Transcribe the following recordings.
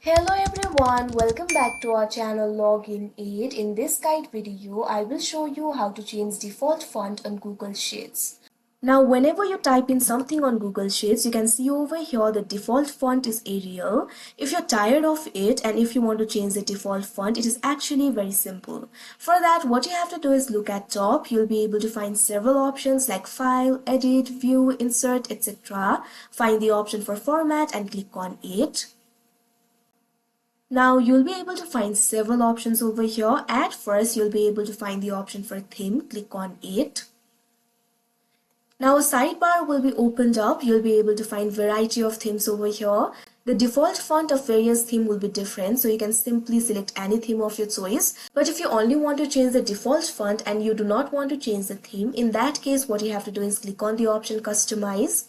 Hello everyone, welcome back to our channel Login 8. In this guide video, I will show you how to change default font on Google Sheets. Now whenever you type in something on Google Sheets, you can see over here the default font is Arial. If you're tired of it and if you want to change the default font, it is actually very simple. For that, what you have to do is look at top. You'll be able to find several options like File, Edit, View, Insert, etc. Find the option for Format and click on it. Now you'll be able to find several options over here. At first, you'll be able to find the option for theme. Click on it. Now a sidebar will be opened up. You'll be able to find variety of themes over here. The default font of various theme will be different, so you can simply select any theme of your choice. But if you only want to change the default font and you do not want to change the theme, in that case what you have to do is click on the option Customize.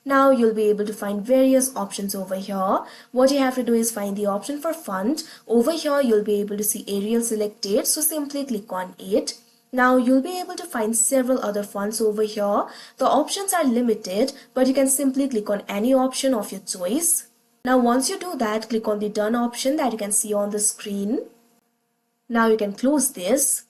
Now you'll be able to find various options over here. What you have to do is find the option for font. Over here you'll be able to see Arial selected, so simply click on it. Now you'll be able to find several other fonts over here. The options are limited, but you can simply click on any option of your choice. Now once you do that, click on the done option that you can see on the screen. Now you can close this.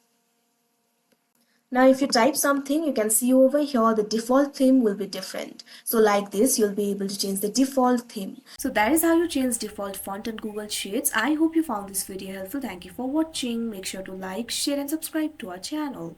Now if you type something, you can see over here the default theme will be different. So like this, you'll be able to change the default theme. So that is how you change default font on Google Sheets. I hope you found this video helpful. Thank you for watching. Make sure to like, share and subscribe to our channel.